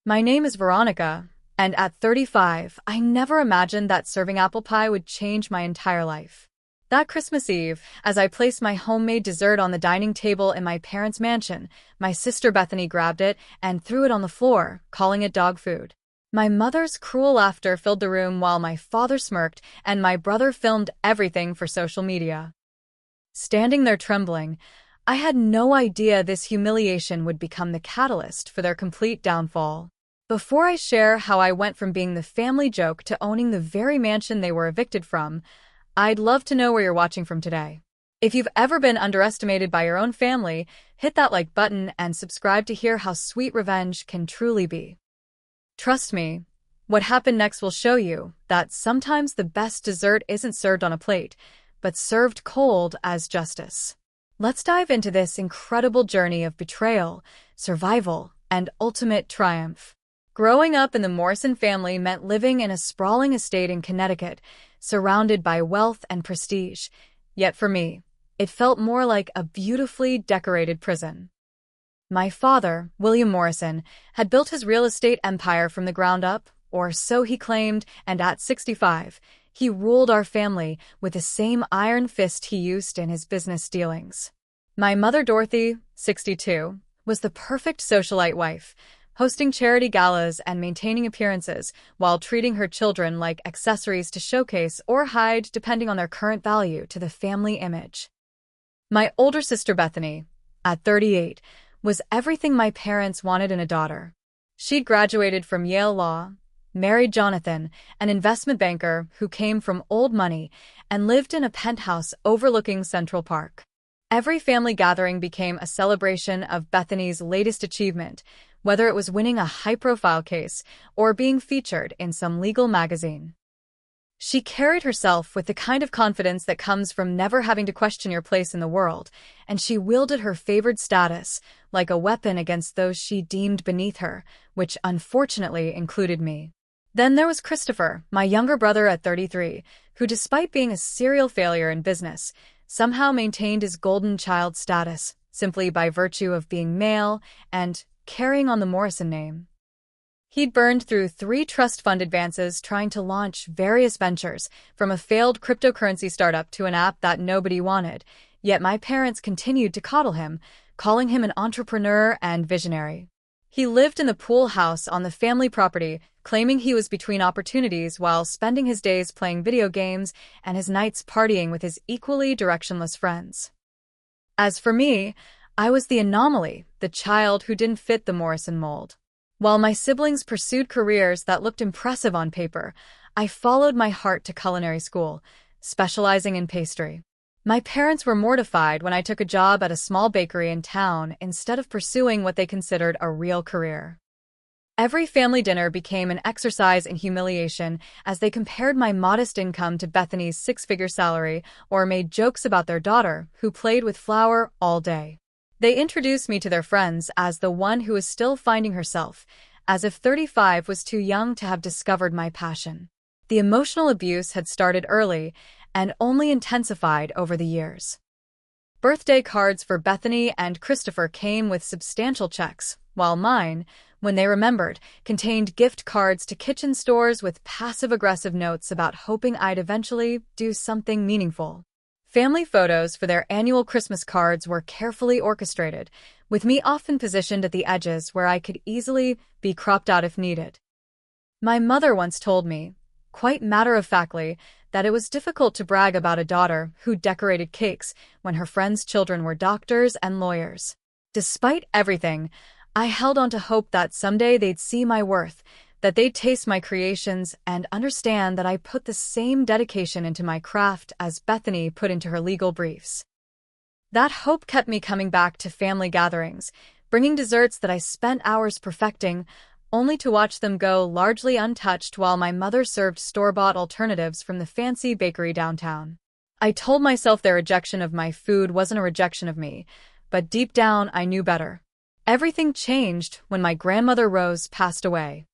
My name is Veronica, and at 35, I never imagined that serving apple pie would change my entire life. That Christmas Eve, as I placed my homemade dessert on the dining table in my parents' mansion, my sister Bethany grabbed it and threw it on the floor, calling it dog food. My mother's cruel laughter filled the room while my father smirked and my brother filmed everything for social media. Standing there trembling, I had no idea this humiliation would become the catalyst for their complete downfall. Before I share how I went from being the family joke to owning the very mansion they were evicted from, I'd love to know where you're watching from today. If you've ever been underestimated by your own family, hit that like button and subscribe to hear how sweet revenge can truly be. Trust me, what happened next will show you that sometimes the best dessert isn't served on a plate, but served cold as justice. Let's dive into this incredible journey of betrayal, survival, and ultimate triumph. Growing up in the Morrison family meant living in a sprawling estate in Connecticut, surrounded by wealth and prestige. Yet for me, it felt more like a beautifully decorated prison. My father, William Morrison, had built his real estate empire from the ground up, or so he claimed, and at 65, he ruled our family with the same iron fist he used in his business dealings. My mother, Dorothy, 62, was the perfect socialite wife, hosting charity galas and maintaining appearances while treating her children like accessories to showcase or hide depending on their current value to the family image. My older sister Bethany, at 38, was everything my parents wanted in a daughter. She'd graduated from Yale Law, married Jonathan, an investment banker who came from old money, and lived in a penthouse overlooking Central Park. Every family gathering became a celebration of Bethany's latest achievement, whether it was winning a high-profile case or being featured in some legal magazine. She carried herself with the kind of confidence that comes from never having to question your place in the world, and she wielded her favored status like a weapon against those she deemed beneath her, which unfortunately included me. Then there was Christopher, my younger brother at 33, who despite being a serial failure in business, somehow maintained his golden child status simply by virtue of being male and carrying on the Morrison name. He'd burned through 3 trust fund advances trying to launch various ventures, from a failed cryptocurrency startup to an app that nobody wanted, yet my parents continued to coddle him, calling him an entrepreneur and visionary. He lived in the pool house on the family property, claiming he was between opportunities while spending his days playing video games and his nights partying with his equally directionless friends. As for me, I was the anomaly, the child who didn't fit the Morrison mold. While my siblings pursued careers that looked impressive on paper, I followed my heart to culinary school, specializing in pastry. My parents were mortified when I took a job at a small bakery in town instead of pursuing what they considered a real career. Every family dinner became an exercise in humiliation as they compared my modest income to Bethany's 6-figure salary or made jokes about their daughter, who played with flour all day. They introduced me to their friends as the one who was still finding herself, as if 35 was too young to have discovered my passion. The emotional abuse had started early and only intensified over the years. Birthday cards for Bethany and Christopher came with substantial checks, while mine, when they remembered, contained gift cards to kitchen stores with passive-aggressive notes about hoping I'd eventually do something meaningful. Family photos for their annual Christmas cards were carefully orchestrated, with me often positioned at the edges where I could easily be cropped out if needed. My mother once told me, quite matter-of-factly, that it was difficult to brag about a daughter who decorated cakes when her friends' children were doctors and lawyers. Despite everything, I held on to hope that someday they'd see my worth, that they'd taste my creations and understand that I put the same dedication into my craft as Bethany put into her legal briefs. That hope kept me coming back to family gatherings, bringing desserts that I spent hours perfecting, only to watch them go largely untouched while my mother served store-bought alternatives from the fancy bakery downtown. I told myself their rejection of my food wasn't a rejection of me, but deep down I knew better. Everything changed when my grandmother Rose passed away.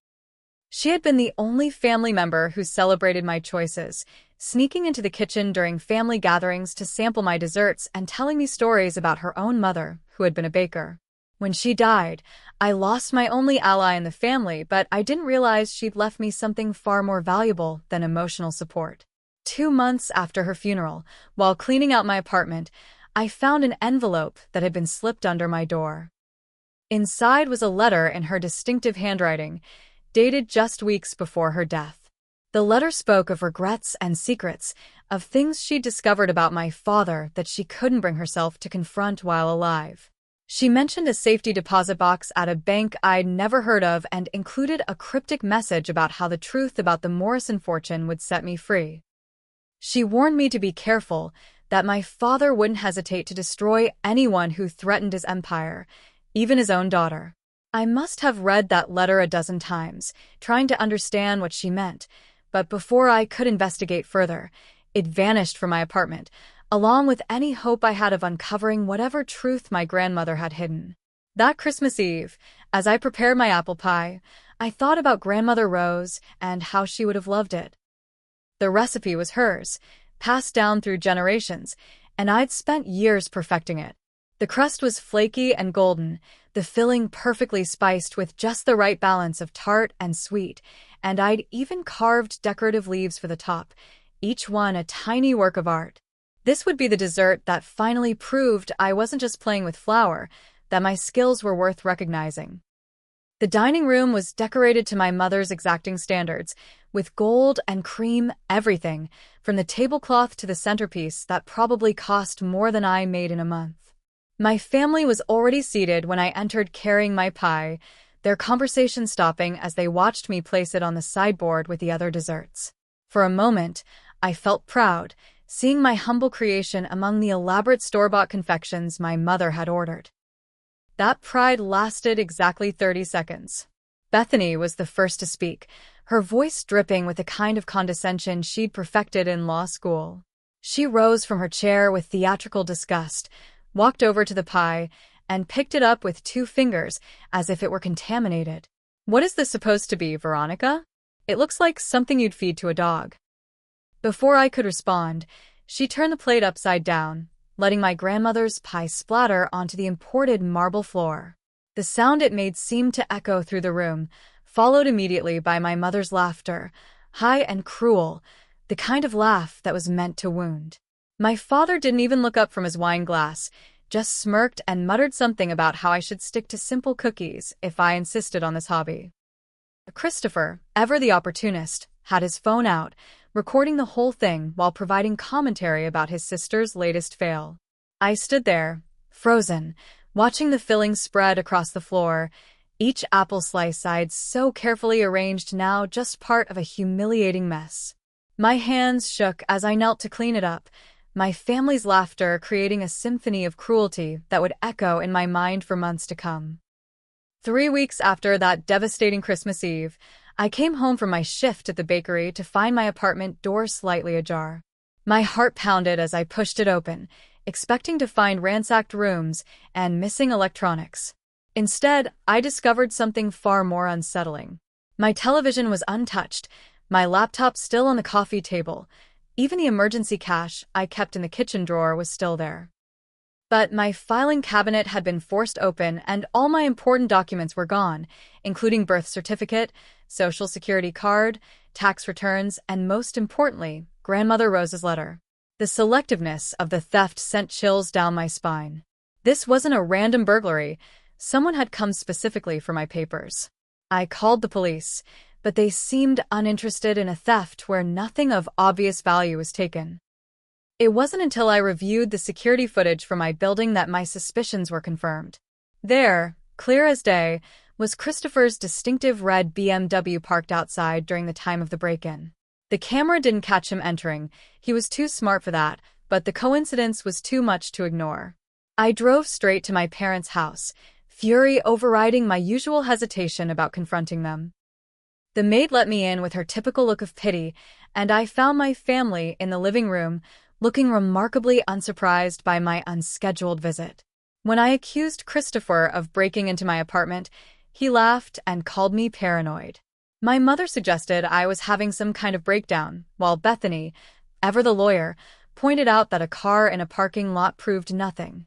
She had been the only family member who celebrated my choices, sneaking into the kitchen during family gatherings to sample my desserts and telling me stories about her own mother, who had been a baker. When she died, I lost my only ally in the family, but I didn't realize she'd left me something far more valuable than emotional support. 2 months after her funeral, while cleaning out my apartment, I found an envelope that had been slipped under my door. Inside was a letter in her distinctive handwriting, dated just weeks before her death. The letter spoke of regrets and secrets, of things she'd discovered about my father that she couldn't bring herself to confront while alive. She mentioned a safety deposit box at a bank I'd never heard of and included a cryptic message about how the truth about the Morrison fortune would set me free. She warned me to be careful, that my father wouldn't hesitate to destroy anyone who threatened his empire, even his own daughter. I must have read that letter a dozen times, trying to understand what she meant, but before I could investigate further, it vanished from my apartment, along with any hope I had of uncovering whatever truth my grandmother had hidden. That Christmas Eve, as I prepared my apple pie, I thought about Grandmother Rose and how she would have loved it. The recipe was hers, passed down through generations, and I'd spent years perfecting it. The crust was flaky and golden, the filling perfectly spiced with just the right balance of tart and sweet, and I'd even carved decorative leaves for the top, each one a tiny work of art. This would be the dessert that finally proved I wasn't just playing with flour, that my skills were worth recognizing. The dining room was decorated to my mother's exacting standards, with gold and cream everything, from the tablecloth to the centerpiece that probably cost more than I made in a month. My family was already seated when I entered carrying my pie, their conversation stopping as they watched me place it on the sideboard with the other desserts. For a moment, I felt proud, seeing my humble creation among the elaborate store-bought confections my mother had ordered. That pride lasted exactly 30 seconds. Bethany was the first to speak, her voice dripping with the kind of condescension she'd perfected in law school. She rose from her chair with theatrical disgust, walked over to the pie, and picked it up with 2 fingers as if it were contaminated. "What is this supposed to be, Veronica? It looks like something you'd feed to a dog." Before I could respond, she turned the plate upside down, letting my grandmother's pie splatter onto the imported marble floor. The sound it made seemed to echo through the room, followed immediately by my mother's laughter, high and cruel, the kind of laugh that was meant to wound. My father didn't even look up from his wine glass, just smirked and muttered something about how I should stick to simple cookies if I insisted on this hobby. Christopher, ever the opportunist, had his phone out, recording the whole thing while providing commentary about his sister's latest fail. I stood there, frozen, watching the filling spread across the floor, each apple slice I'd so carefully arranged now just part of a humiliating mess. My hands shook as I knelt to clean it up, my family's laughter creating a symphony of cruelty that would echo in my mind for months to come. 3 weeks after that devastating Christmas Eve, I came home from my shift at the bakery to find my apartment door slightly ajar. My heart pounded as I pushed it open, expecting to find ransacked rooms and missing electronics. Instead, I discovered something far more unsettling. My television was untouched, my laptop still on the coffee table. Even the emergency cash I kept in the kitchen drawer was still there. But my filing cabinet had been forced open and all my important documents were gone, including birth certificate, social security card, tax returns, and most importantly, Grandmother Rose's letter. The selectiveness of the theft sent chills down my spine. This wasn't a random burglary. Someone had come specifically for my papers. I called the police, but they seemed uninterested in a theft where nothing of obvious value was taken. It wasn't until I reviewed the security footage from my building that my suspicions were confirmed. There, clear as day, was Christopher's distinctive red BMW parked outside during the time of the break-in. The camera didn't catch him entering, he was too smart for that, but the coincidence was too much to ignore. I drove straight to my parents' house, fury overriding my usual hesitation about confronting them. The maid let me in with her typical look of pity, and I found my family in the living room, looking remarkably unsurprised by my unscheduled visit. When I accused Christopher of breaking into my apartment, he laughed and called me paranoid. My mother suggested I was having some kind of breakdown, while Bethany, ever the lawyer, pointed out that a car in a parking lot proved nothing.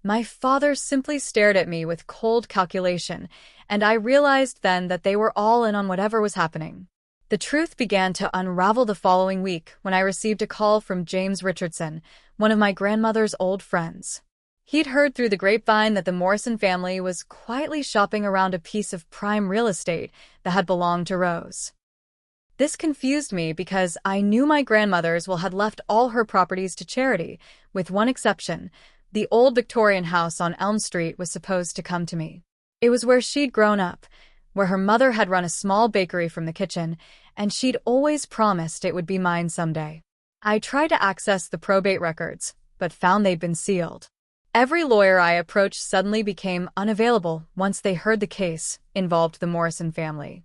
My father simply stared at me with cold calculation, and I realized then that they were all in on whatever was happening. The truth began to unravel the following week when I received a call from James Richardson, one of my grandmother's old friends. He'd heard through the grapevine that the Morrison family was quietly shopping around a piece of prime real estate that had belonged to Rose. This confused me because I knew my grandmother's will had left all her properties to charity, with one exception. The old Victorian house on Elm Street was supposed to come to me. It was where she'd grown up, where her mother had run a small bakery from the kitchen, and she'd always promised it would be mine someday. I tried to access the probate records, but found they'd been sealed. Every lawyer I approached suddenly became unavailable once they heard the case involved the Morrison family.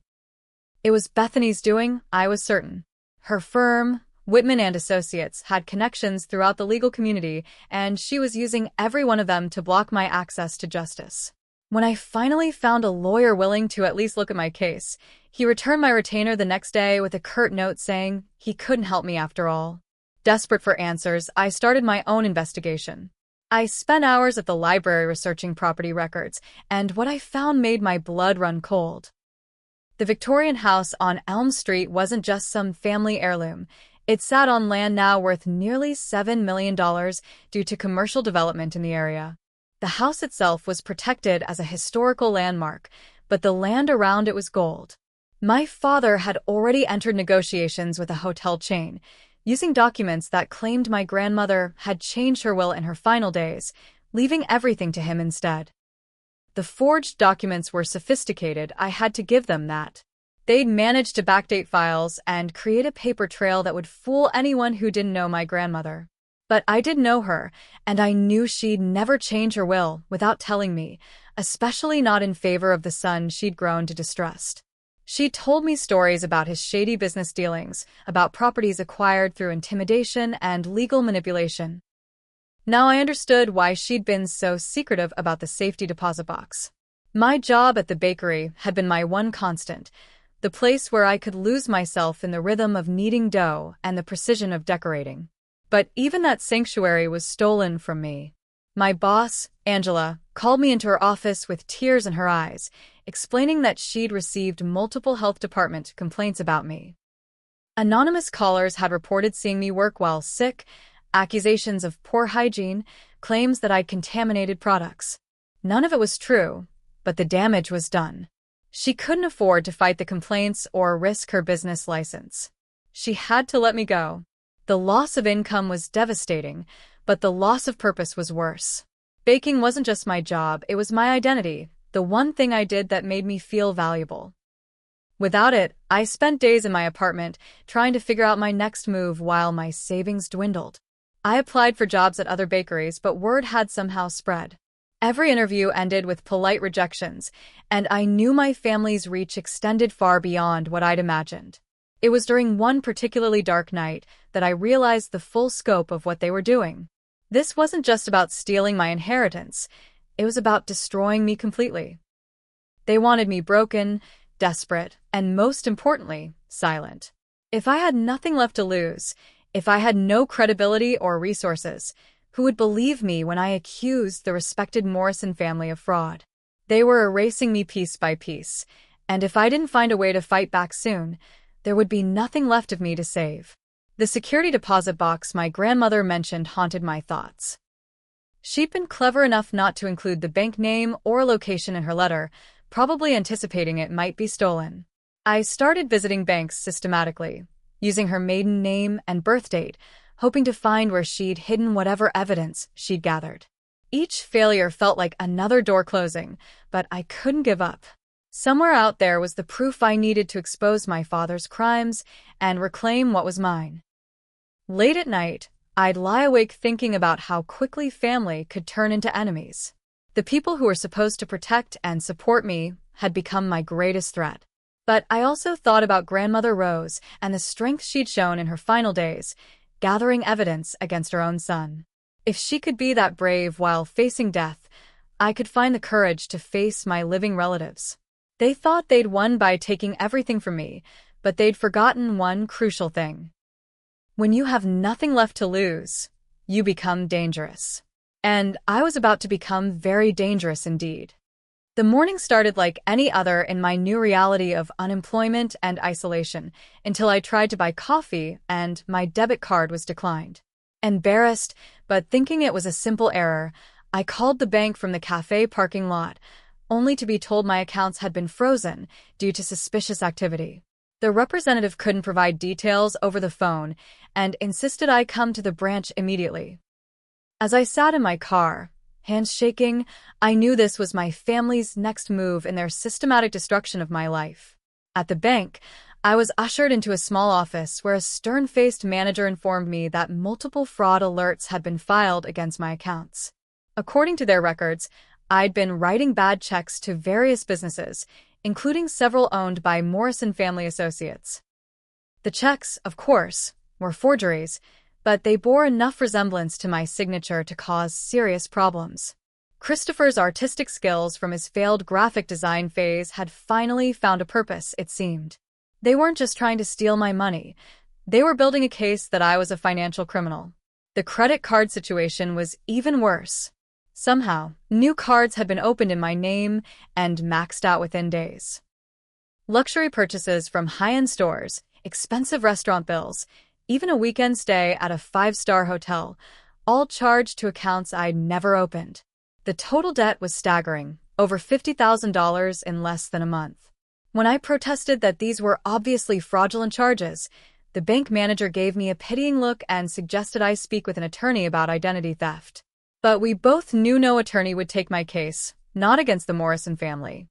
It was Bethany's doing, I was certain. Her firm, Whitman and Associates, had connections throughout the legal community, and she was using every one of them to block my access to justice. When I finally found a lawyer willing to at least look at my case, he returned my retainer the next day with a curt note saying he couldn't help me after all. Desperate for answers, I started my own investigation. I spent hours at the library researching property records, and what I found made my blood run cold. The Victorian house on Elm Street wasn't just some family heirloom. It sat on land now worth nearly $7 million due to commercial development in the area. The house itself was protected as a historical landmark, but the land around it was gold. My father had already entered negotiations with a hotel chain, using documents that claimed my grandmother had changed her will in her final days, leaving everything to him instead. The forged documents were sophisticated, I had to give them that. They'd managed to backdate files and create a paper trail that would fool anyone who didn't know my grandmother. But I did know her, and I knew she'd never change her will without telling me, especially not in favor of the son she'd grown to distrust. She told me stories about his shady business dealings, about properties acquired through intimidation and legal manipulation. Now I understood why she'd been so secretive about the safety deposit box. My job at the bakery had been my one constant, the place where I could lose myself in the rhythm of kneading dough and the precision of decorating. But even that sanctuary was stolen from me. My boss, Angela, called me into her office with tears in her eyes, explaining that she'd received multiple health department complaints about me. Anonymous callers had reported seeing me work while sick, accusations of poor hygiene, claims that I'd contaminated products. None of it was true, but the damage was done. She couldn't afford to fight the complaints or risk her business license. She had to let me go. The loss of income was devastating, but the loss of purpose was worse. Baking wasn't just my job, it was my identity, the one thing I did that made me feel valuable. Without it, I spent days in my apartment trying to figure out my next move while my savings dwindled. I applied for jobs at other bakeries, but word had somehow spread. Every interview ended with polite rejections, and I knew my family's reach extended far beyond what I'd imagined. It was during one particularly dark night that I realized the full scope of what they were doing. This wasn't just about stealing my inheritance, it was about destroying me completely. They wanted me broken, desperate, and most importantly, silent. If I had nothing left to lose, if I had no credibility or resources, who would believe me when I accused the respected Morrison family of fraud? They were erasing me piece by piece, and if I didn't find a way to fight back soon, there would be nothing left of me to save. The security deposit box my grandmother mentioned haunted my thoughts. She'd been clever enough not to include the bank name or location in her letter, probably anticipating it might be stolen. I started visiting banks systematically, using her maiden name and birth date, hoping to find where she'd hidden whatever evidence she'd gathered. Each failure felt like another door closing, but I couldn't give up. Somewhere out there was the proof I needed to expose my father's crimes and reclaim what was mine. Late at night, I'd lie awake thinking about how quickly family could turn into enemies. The people who were supposed to protect and support me had become my greatest threat. But I also thought about Grandmother Rose and the strength she'd shown in her final days, gathering evidence against her own son. If she could be that brave while facing death, I could find the courage to face my living relatives. They thought they'd won by taking everything from me, but they'd forgotten one crucial thing. When you have nothing left to lose, you become dangerous. and I was about to become very dangerous indeed. The morning started like any other in my new reality of unemployment and isolation until I tried to buy coffee and my debit card was declined. Embarrassed, but thinking it was a simple error, I called the bank from the cafe parking lot, only to be told my accounts had been frozen due to suspicious activity. The representative couldn't provide details over the phone and insisted I come to the branch immediately. As I sat in my car, hands shaking, I knew this was my family's next move in their systematic destruction of my life. At the bank, I was ushered into a small office where a stern-faced manager informed me that multiple fraud alerts had been filed against my accounts. According to their records, I'd been writing bad checks to various businesses, including several owned by Morrison family associates. The checks, of course, were forgeries, but they bore enough resemblance to my signature to cause serious problems. Christopher's artistic skills from his failed graphic design phase had finally found a purpose, it seemed. They weren't just trying to steal my money. They were building a case that I was a financial criminal. The credit card situation was even worse. Somehow, new cards had been opened in my name and maxed out within days. Luxury purchases from high-end stores, expensive restaurant bills, even a weekend stay at a 5-star hotel, all charged to accounts I'd never opened. The total debt was staggering, over $50,000 in less than a month. When I protested that these were obviously fraudulent charges, the bank manager gave me a pitying look and suggested I speak with an attorney about identity theft. But we both knew no attorney would take my case, not against the Morrison family.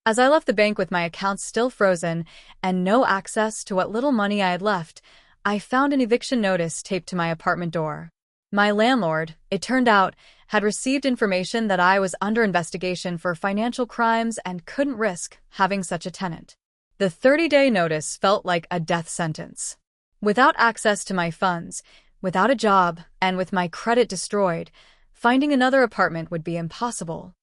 As I left the bank with my accounts still frozen and no access to what little money I had left, I found an eviction notice taped to my apartment door. My landlord, it turned out, had received information that I was under investigation for financial crimes and couldn't risk having such a tenant. The 30-day notice felt like a death sentence. Without access to my funds, without a job, and with my credit destroyed, finding another apartment would be impossible.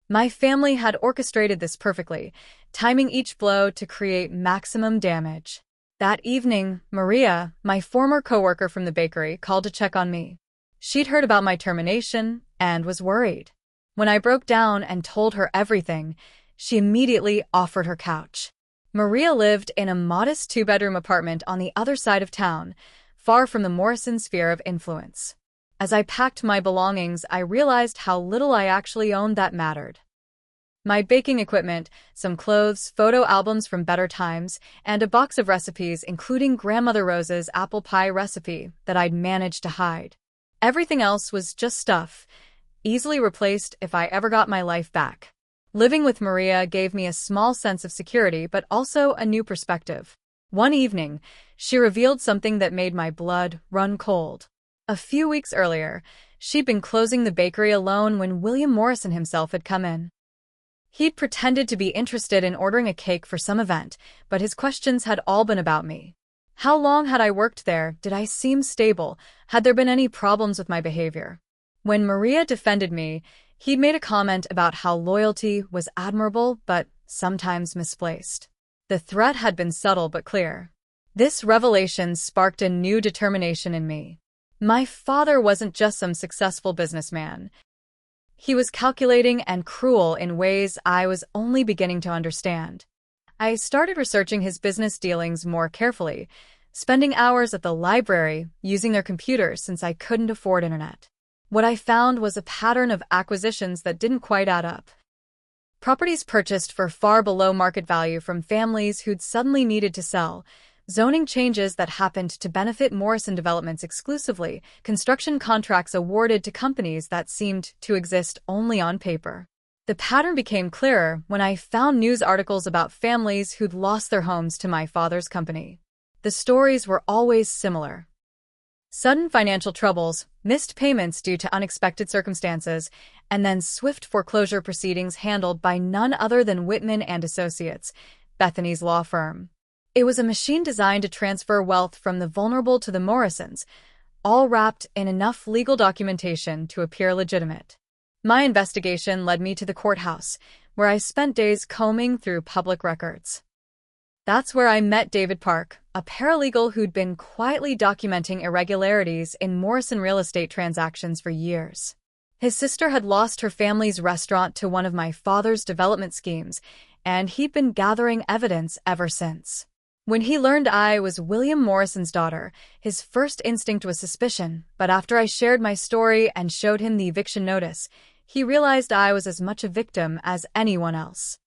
My family had orchestrated this perfectly, timing each blow to create maximum damage. That evening, Maria, my former coworker from the bakery, called to check on me. She'd heard about my termination and was worried. When I broke down and told her everything, she immediately offered her couch. Maria lived in a modest 2-bedroom apartment on the other side of town, far from the Morrison sphere of influence. As I packed my belongings, I realized how little I actually owned that mattered. My baking equipment, some clothes, photo albums from better times, and a box of recipes including Grandmother Rose's apple pie recipe that I'd managed to hide. Everything else was just stuff, easily replaced if I ever got my life back. Living with Maria gave me a small sense of security but also a new perspective. One evening, she revealed something that made my blood run cold. A few weeks earlier, she'd been closing the bakery alone when William Morrison himself had come in. He'd pretended to be interested in ordering a cake for some event, but his questions had all been about me. How long had I worked there? Did I seem stable? Had there been any problems with my behavior? When Maria defended me, he'd made a comment about how loyalty was admirable but sometimes misplaced. The threat had been subtle but clear. This revelation sparked a new determination in me. My father wasn't just some successful businessman. He was calculating and cruel in ways I was only beginning to understand. I started researching his business dealings more carefully, spending hours at the library using their computers since I couldn't afford internet. What I found was a pattern of acquisitions that didn't quite add up. Properties purchased for far below market value from families who'd suddenly needed to sell, zoning changes that happened to benefit Morrison developments exclusively, construction contracts awarded to companies that seemed to exist only on paper. The pattern became clearer when I found news articles about families who'd lost their homes to my father's company. The stories were always similar. Sudden financial troubles, missed payments due to unexpected circumstances, and then swift foreclosure proceedings handled by none other than Whitman and Associates, Bethany's law firm. It was a machine designed to transfer wealth from the vulnerable to the Morrisons, all wrapped in enough legal documentation to appear legitimate. My investigation led me to the courthouse, where I spent days combing through public records. That's where I met David Park, a paralegal who'd been quietly documenting irregularities in Morrison real estate transactions for years. His sister had lost her family's restaurant to one of my father's development schemes, and he'd been gathering evidence ever since. When he learned I was William Morrison's daughter, his first instinct was suspicion, but after I shared my story and showed him the eviction notice, he realized I was as much a victim as anyone else.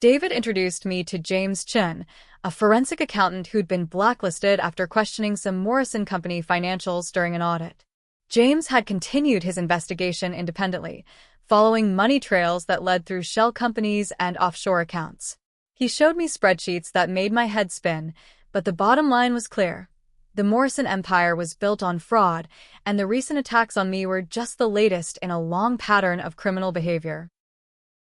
David introduced me to James Chin, a forensic accountant who'd been blacklisted after questioning some Morrison Company financials during an audit. James had continued his investigation independently, following money trails that led through shell companies and offshore accounts. He showed me spreadsheets that made my head spin, but the bottom line was clear. The Morrison empire was built on fraud, and the recent attacks on me were just the latest in a long pattern of criminal behavior.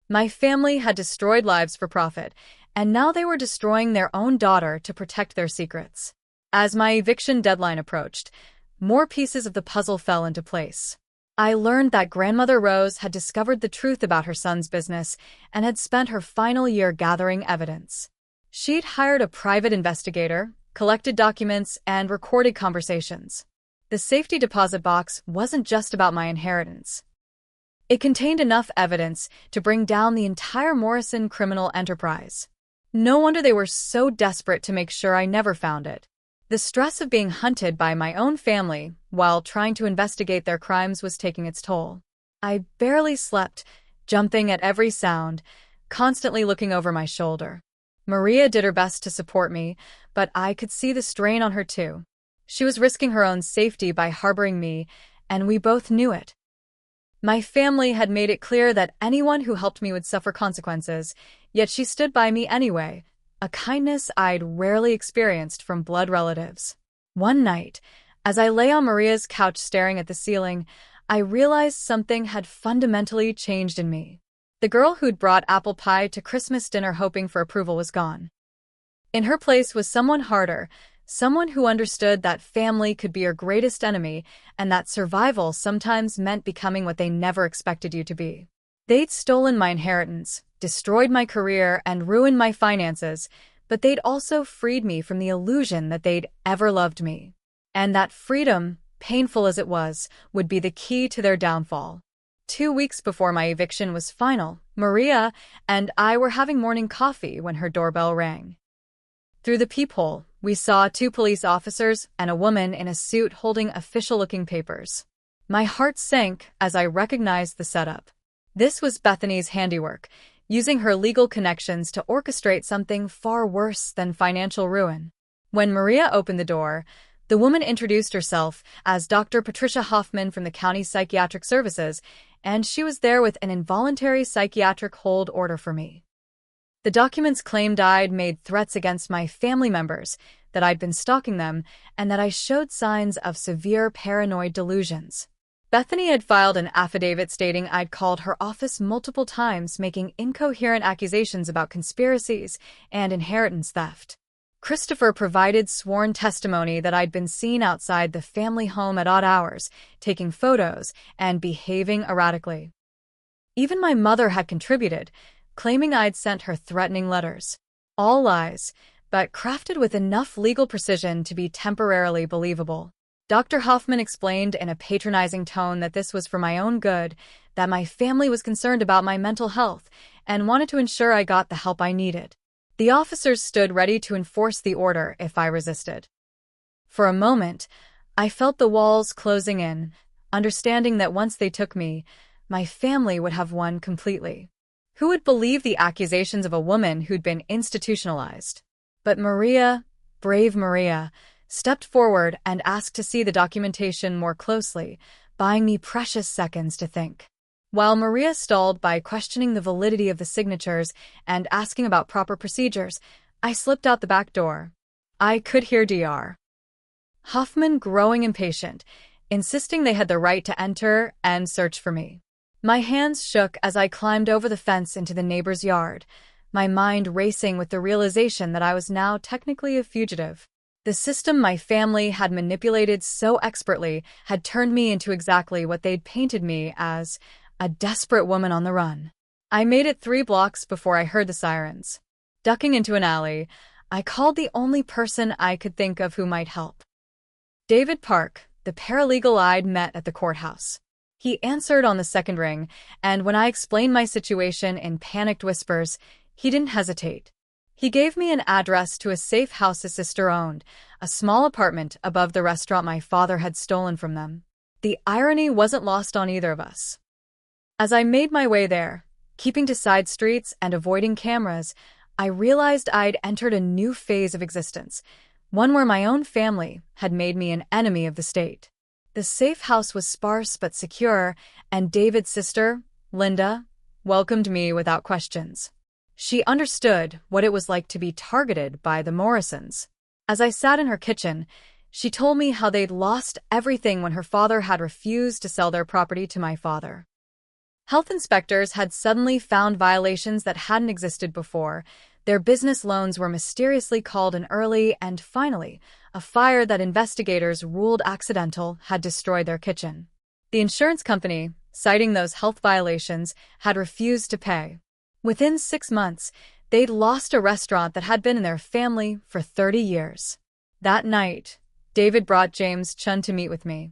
My family had destroyed lives for profit, and now they were destroying their own daughter to protect their secrets. As my eviction deadline approached, more pieces of the puzzle fell into place. I learned that Grandmother Rose had discovered the truth about her son's business and had spent her final year gathering evidence. She'd hired a private investigator, collected documents, and recorded conversations. The safety deposit box wasn't just about my inheritance. It contained enough evidence to bring down the entire Morrison criminal enterprise. No wonder they were so desperate to make sure I never found it. The stress of being hunted by my own family while trying to investigate their crimes was taking its toll. I barely slept, jumping at every sound, constantly looking over my shoulder. Maria did her best to support me, but I could see the strain on her too. She was risking her own safety by harboring me, and we both knew it. My family had made it clear that anyone who helped me would suffer consequences, yet she stood by me anyway, a kindness I'd rarely experienced from blood relatives. One night, as I lay on Maria's couch staring at the ceiling, I realized something had fundamentally changed in me. The girl who'd brought apple pie to Christmas dinner hoping for approval was gone. In her place was someone harder, someone who understood that family could be your greatest enemy and that survival sometimes meant becoming what they never expected you to be. They'd stolen my inheritance, destroyed my career, and ruined my finances, but they'd also freed me from the illusion that they'd ever loved me. And that freedom, painful as it was, would be the key to their downfall. 2 weeks before my eviction was final, Maria and I were having morning coffee when her doorbell rang. Through the peephole, we saw 2 police officers and a woman in a suit holding official-looking papers. My heart sank as I recognized the setup. This was Bethany's handiwork, using her legal connections to orchestrate something far worse than financial ruin. When Maria opened the door, the woman introduced herself as Dr. Patricia Hoffman from the county psychiatric services, and she was there with an involuntary psychiatric hold order for me. The documents claimed I'd made threats against my family members, that I'd been stalking them, and that I showed signs of severe paranoid delusions. Bethany had filed an affidavit stating I'd called her office multiple times, making incoherent accusations about conspiracies and inheritance theft. Christopher provided sworn testimony that I'd been seen outside the family home at odd hours, taking photos and behaving erratically. Even my mother had contributed, claiming I'd sent her threatening letters. All lies, but crafted with enough legal precision to be temporarily believable. Dr. Hoffman explained in a patronizing tone that this was for my own good, that my family was concerned about my mental health and wanted to ensure I got the help I needed. The officers stood ready to enforce the order if I resisted. For a moment, I felt the walls closing in, understanding that once they took me, my family would have won completely. Who would believe the accusations of a woman who'd been institutionalized? But Maria, brave Maria, stepped forward and asked to see the documentation more closely, buying me precious seconds to think. While Maria stalled by questioning the validity of the signatures and asking about proper procedures, I slipped out the back door. I could hear Dr. Hoffman growing impatient, insisting they had the right to enter and search for me. My hands shook as I climbed over the fence into the neighbor's yard, my mind racing with the realization that I was now technically a fugitive. The system my family had manipulated so expertly had turned me into exactly what they'd painted me as, a desperate woman on the run. I made it 3 blocks before I heard the sirens. Ducking into an alley, I called the only person I could think of who might help. David Park, the paralegal I'd met at the courthouse. He answered on the second ring, and when I explained my situation in panicked whispers, he didn't hesitate. He gave me an address to a safe house his sister owned, a small apartment above the restaurant my father had stolen from them. The irony wasn't lost on either of us. As I made my way there, keeping to side streets and avoiding cameras, I realized I'd entered a new phase of existence, one where my own family had made me an enemy of the state. The safe house was sparse but secure, and David's sister, Linda, welcomed me without questions. She understood what it was like to be targeted by the Morrisons. As I sat in her kitchen, she told me how they'd lost everything when her father had refused to sell their property to my father. Health inspectors had suddenly found violations that hadn't existed before. Their business loans were mysteriously called in early, and finally, a fire that investigators ruled accidental had destroyed their kitchen. The insurance company, citing those health violations, had refused to pay. Within 6 months, they'd lost a restaurant that had been in their family for 30 years. That night, David brought James Chun to meet with me.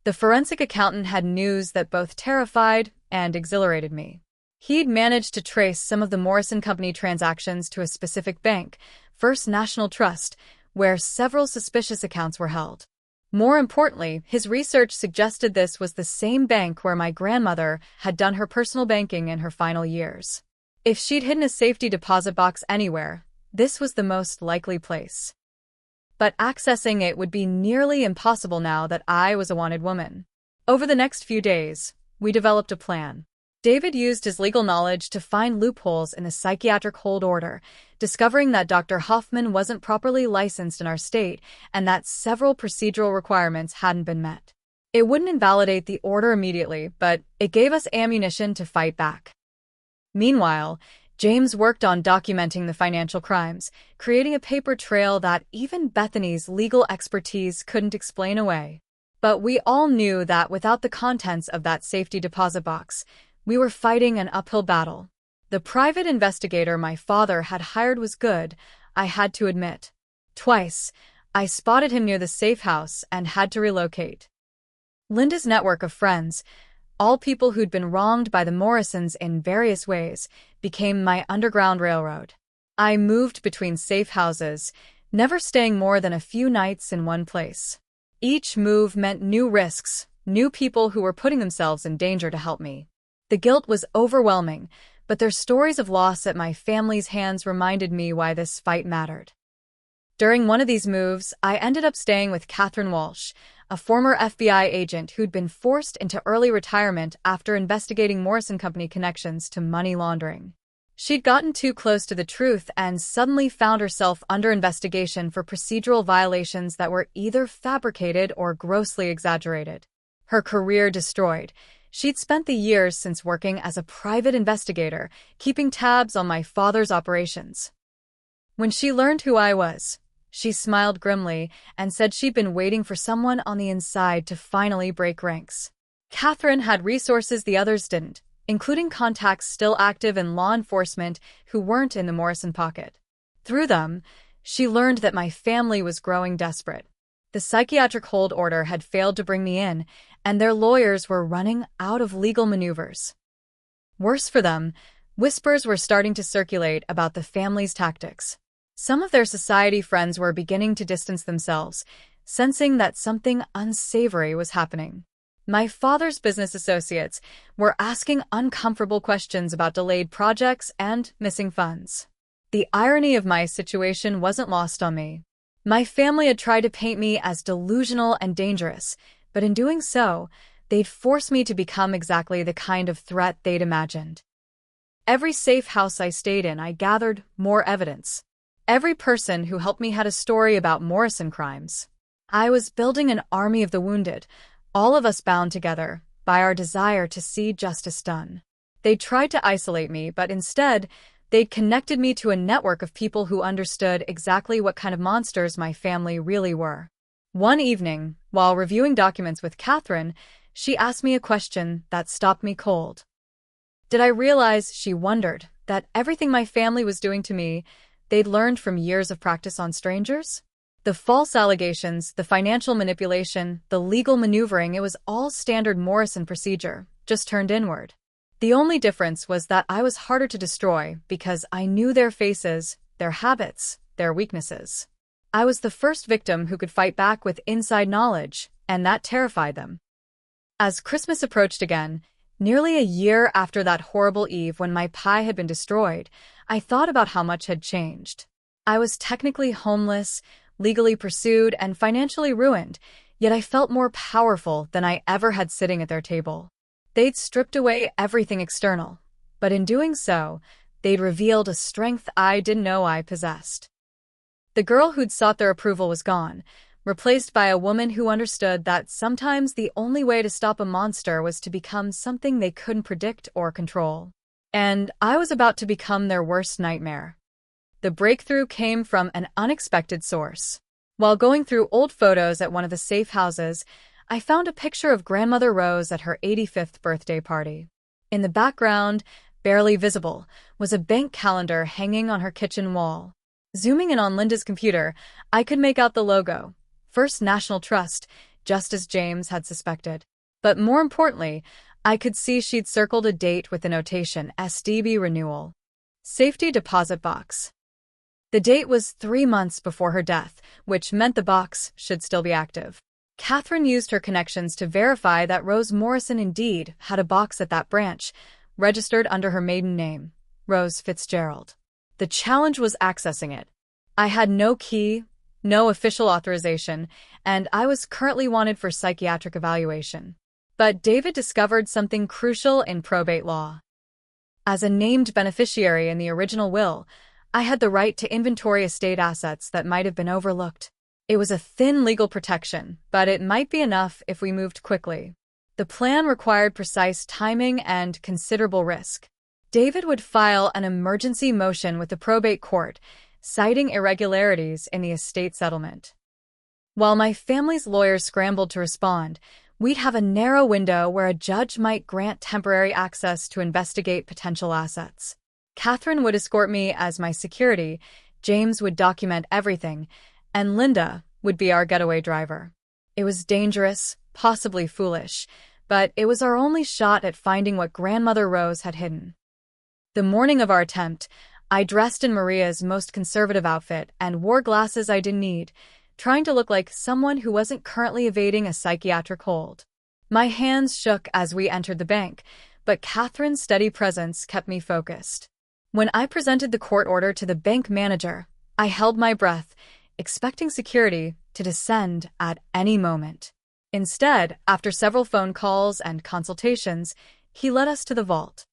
The forensic accountant had news that both terrified and exhilarated me. He'd managed to trace some of the Morrison Company transactions to a specific bank, First National Trust, where several suspicious accounts were held. More importantly, his research suggested this was the same bank where my grandmother had done her personal banking in her final years. If she'd hidden a safety deposit box anywhere, this was the most likely place. But accessing it would be nearly impossible now that I was a wanted woman. Over the next few days, we developed a plan. David used his legal knowledge to find loopholes in the psychiatric hold order, discovering that Dr. Hoffman wasn't properly licensed in our state and that several procedural requirements hadn't been met. It wouldn't invalidate the order immediately, but it gave us ammunition to fight back. Meanwhile, James worked on documenting the financial crimes, creating a paper trail that even Bethany's legal expertise couldn't explain away. But we all knew that without the contents of that safety deposit box, we were fighting an uphill battle. The private investigator my father had hired was good, I had to admit. Twice, I spotted him near the safe house and had to relocate. Linda's network of friends, all people who'd been wronged by the Morrisons in various ways, became my underground railroad. I moved between safe houses, never staying more than a few nights in one place. Each move meant new risks, new people who were putting themselves in danger to help me. The guilt was overwhelming, but their stories of loss at my family's hands reminded me why this fight mattered. During one of these moves, I ended up staying with Catherine Walsh, a former FBI agent who'd been forced into early retirement after investigating Morrison Company connections to money laundering. She'd gotten too close to the truth and suddenly found herself under investigation for procedural violations that were either fabricated or grossly exaggerated. Her career destroyed. She'd spent the years since working as a private investigator, keeping tabs on my father's operations. When she learned who I was, she smiled grimly and said she'd been waiting for someone on the inside to finally break ranks. Catherine had resources the others didn't, including contacts still active in law enforcement who weren't in the Morrison pocket. Through them, she learned that my family was growing desperate. The psychiatric hold order had failed to bring me in, and their lawyers were running out of legal maneuvers. Worse for them, whispers were starting to circulate about the family's tactics. Some of their society friends were beginning to distance themselves, sensing that something unsavory was happening. My father's business associates were asking uncomfortable questions about delayed projects and missing funds. The irony of my situation wasn't lost on me. My family had tried to paint me as delusional and dangerous, but in doing so, they'd forced me to become exactly the kind of threat they'd imagined. Every safe house I stayed in, I gathered more evidence. Every person who helped me had a story about Morrison crimes. I was building an army of the wounded, all of us bound together by our desire to see justice done. They tried to isolate me, but instead, they'd connected me to a network of people who understood exactly what kind of monsters my family really were. One evening, while reviewing documents with Catherine, she asked me a question that stopped me cold. Did I realize, she wondered, that everything my family was doing to me, they'd learned from years of practice on strangers? The false allegations, the financial manipulation, the legal maneuvering, it was all standard Morrison procedure, just turned inward. The only difference was that I was harder to destroy because I knew their faces, their habits, their weaknesses. I was the first victim who could fight back with inside knowledge, and that terrified them. As Christmas approached again, nearly a year after that horrible eve when my pie had been destroyed, I thought about how much had changed. I was technically homeless, legally pursued, and financially ruined, yet I felt more powerful than I ever had sitting at their table. They'd stripped away everything external, but in doing so, they'd revealed a strength I didn't know I possessed. The girl who'd sought their approval was gone, replaced by a woman who understood that sometimes the only way to stop a monster was to become something they couldn't predict or control. And I was about to become their worst nightmare. The breakthrough came from an unexpected source. While going through old photos at one of the safe houses, I found a picture of Grandmother Rose at her 85th birthday party. In the background, barely visible, was a bank calendar hanging on her kitchen wall. Zooming in on Linda's computer, I could make out the logo, First National Trust, just as James had suspected. But more importantly, I could see she'd circled a date with the notation SDB renewal. Safety deposit box. The date was 3 months before her death, which meant the box should still be active. Catherine used her connections to verify that Rose Morrison indeed had a box at that branch, registered under her maiden name, Rose Fitzgerald. The challenge was accessing it. I had no key, no official authorization, and I was currently wanted for psychiatric evaluation. But David discovered something crucial in probate law. As a named beneficiary in the original will, I had the right to inventory estate assets that might have been overlooked. It was a thin legal protection, but it might be enough if we moved quickly. The plan required precise timing and considerable risk. David would file an emergency motion with the probate court, citing irregularities in the estate settlement. While my family's lawyers scrambled to respond, we'd have a narrow window where a judge might grant temporary access to investigate potential assets. Catherine would escort me as my security, James would document everything, and Linda would be our getaway driver. It was dangerous, possibly foolish, but it was our only shot at finding what Grandmother Rose had hidden. The morning of our attempt, I dressed in Maria's most conservative outfit and wore glasses I didn't need, trying to look like someone who wasn't currently evading a psychiatric hold. My hands shook as we entered the bank, but Catherine's steady presence kept me focused. When I presented the court order to the bank manager, I held my breath, expecting security to descend at any moment. Instead, after several phone calls and consultations, he led us to the vault.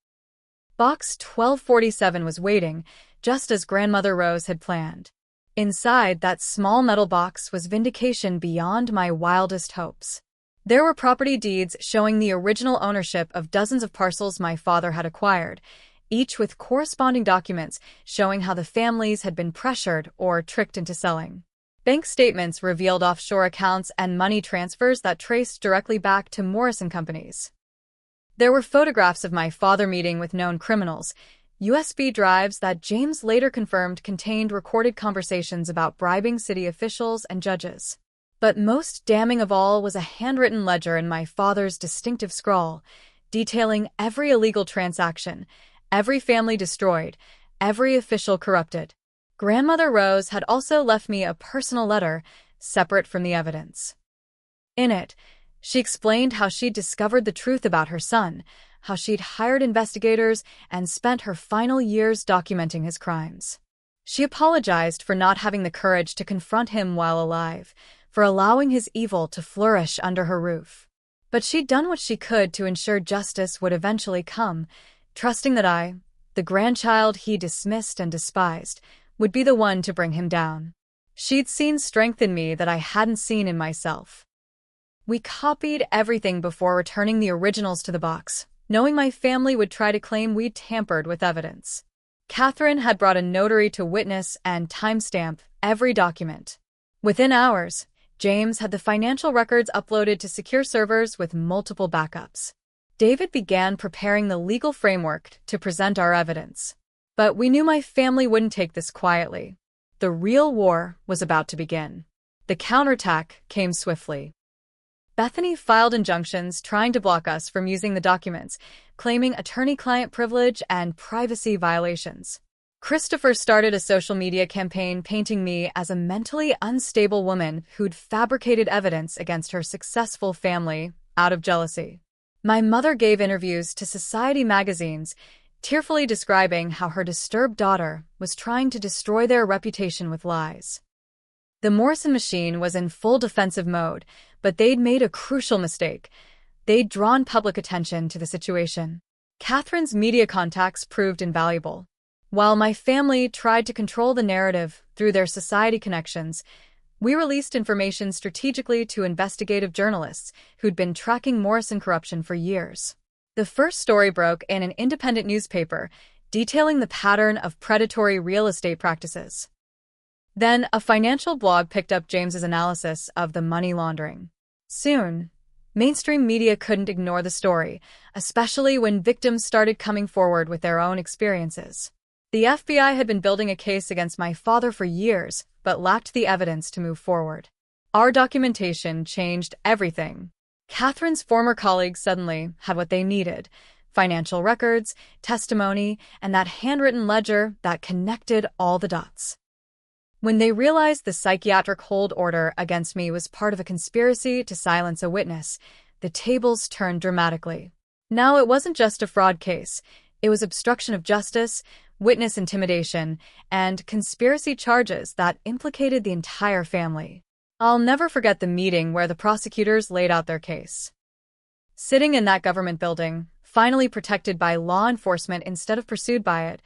Box 1247 was waiting, just as Grandmother Rose had planned. Inside that small metal box was vindication beyond my wildest hopes. There were property deeds showing the original ownership of dozens of parcels my father had acquired, each with corresponding documents showing how the families had been pressured or tricked into selling. Bank statements revealed offshore accounts and money transfers that traced directly back to Morrison companies. There were photographs of my father meeting with known criminals, USB drives that James later confirmed contained recorded conversations about bribing city officials and judges. But most damning of all was a handwritten ledger in my father's distinctive scrawl, detailing every illegal transaction, every family destroyed, every official corrupted. Grandmother Rose had also left me a personal letter, separate from the evidence. In it, she explained how she'd discovered the truth about her son, how she'd hired investigators and spent her final years documenting his crimes. She apologized for not having the courage to confront him while alive, for allowing his evil to flourish under her roof. But she'd done what she could to ensure justice would eventually come, trusting that I, the grandchild he dismissed and despised, would be the one to bring him down. She'd seen strength in me that I hadn't seen in myself. We copied everything before returning the originals to the box, knowing my family would try to claim we'd tampered with evidence. Catherine had brought a notary to witness and timestamp every document. Within hours, James had the financial records uploaded to secure servers with multiple backups. David began preparing the legal framework to present our evidence. But we knew my family wouldn't take this quietly. The real war was about to begin. The counterattack came swiftly. Bethany filed injunctions trying to block us from using the documents, claiming attorney-client privilege and privacy violations. Christopher started a social media campaign painting me as a mentally unstable woman who'd fabricated evidence against her successful family out of jealousy. My mother gave interviews to society magazines, tearfully describing how her disturbed daughter was trying to destroy their reputation with lies. The Morrison machine was in full defensive mode, but they'd made a crucial mistake. They'd drawn public attention to the situation. Catherine's media contacts proved invaluable. While my family tried to control the narrative through their society connections, we released information strategically to investigative journalists who'd been tracking Morrison corruption for years. The first story broke in an independent newspaper, detailing the pattern of predatory real estate practices. Then, a financial blog picked up James's analysis of the money laundering. Soon, mainstream media couldn't ignore the story, especially when victims started coming forward with their own experiences. The FBI had been building a case against my father for years, but lacked the evidence to move forward. Our documentation changed everything. Catherine's former colleagues suddenly had what they needed: financial records, testimony, and that handwritten ledger that connected all the dots. When they realized the psychiatric hold order against me was part of a conspiracy to silence a witness, the tables turned dramatically. Now it wasn't just a fraud case. It was obstruction of justice, witness intimidation, and conspiracy charges that implicated the entire family. I'll never forget the meeting where the prosecutors laid out their case. Sitting in that government building, finally protected by law enforcement instead of pursued by it,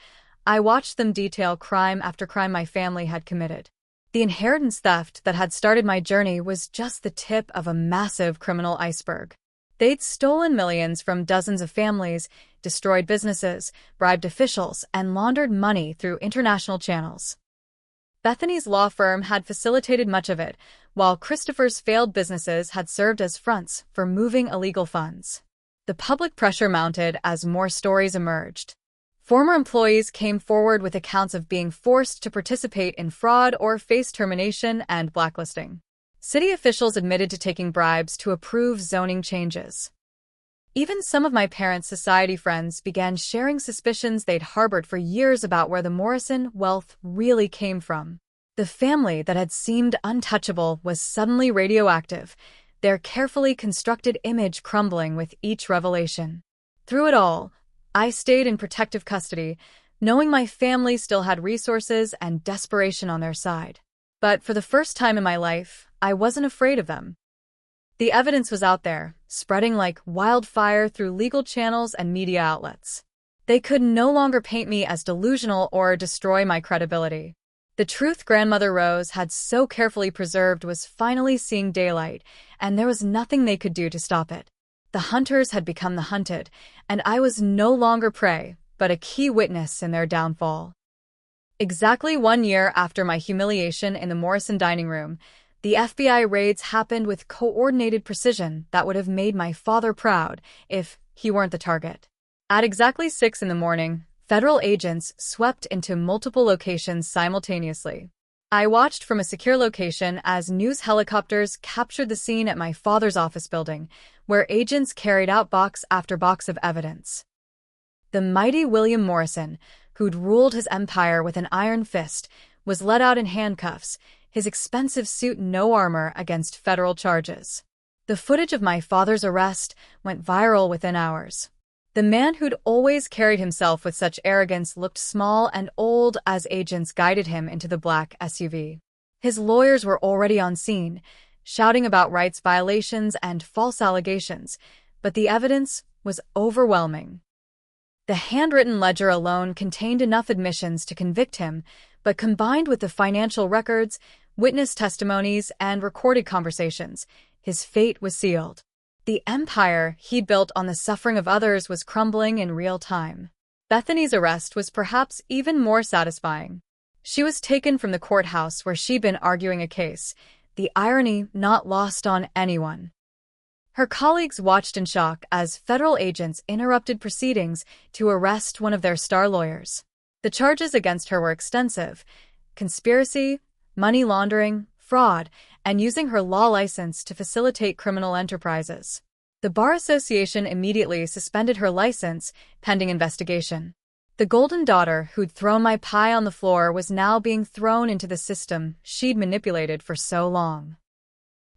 I watched them detail crime after crime my family had committed. The inheritance theft that had started my journey was just the tip of a massive criminal iceberg. They'd stolen millions from dozens of families, destroyed businesses, bribed officials, and laundered money through international channels. Bethany's law firm had facilitated much of it, while Christopher's failed businesses had served as fronts for moving illegal funds. The public pressure mounted as more stories emerged. Former employees came forward with accounts of being forced to participate in fraud or face termination and blacklisting. City officials admitted to taking bribes to approve zoning changes. Even some of my parents' society friends began sharing suspicions they'd harbored for years about where the Morrison wealth really came from. The family that had seemed untouchable was suddenly radioactive, their carefully constructed image crumbling with each revelation. Through it all, I stayed in protective custody, knowing my family still had resources and desperation on their side. But for the first time in my life, I wasn't afraid of them. The evidence was out there, spreading like wildfire through legal channels and media outlets. They could no longer paint me as delusional or destroy my credibility. The truth Grandmother Rose had so carefully preserved was finally seeing daylight, and there was nothing they could do to stop it. The hunters had become the hunted, and I was no longer prey, but a key witness in their downfall. Exactly 1 year after my humiliation in the Morrison dining room, the FBI raids happened with coordinated precision that would have made my father proud if he weren't the target. At exactly 6 a.m, federal agents swept into multiple locations simultaneously. I watched from a secure location as news helicopters captured the scene at my father's office building, where agents carried out box after box of evidence. The mighty William Morrison, who'd ruled his empire with an iron fist, was let out in handcuffs, his expensive suit no armor against federal charges. The footage of my father's arrest went viral within hours. The man who'd always carried himself with such arrogance looked small and old as agents guided him into the black SUV. His lawyers were already on scene, shouting about rights violations and false allegations, but the evidence was overwhelming. The handwritten ledger alone contained enough admissions to convict him, but combined with the financial records, witness testimonies, and recorded conversations, his fate was sealed. The empire he built on the suffering of others was crumbling in real time. Bethany's arrest was perhaps even more satisfying. She was taken from the courthouse where she'd been arguing a case, the irony not lost on anyone. Her colleagues watched in shock as federal agents interrupted proceedings to arrest one of their star lawyers. The charges against her were extensive: conspiracy, money laundering, fraud, and using her law license to facilitate criminal enterprises. The Bar Association immediately suspended her license, pending investigation. The golden daughter who'd thrown my pie on the floor was now being thrown into the system she'd manipulated for so long.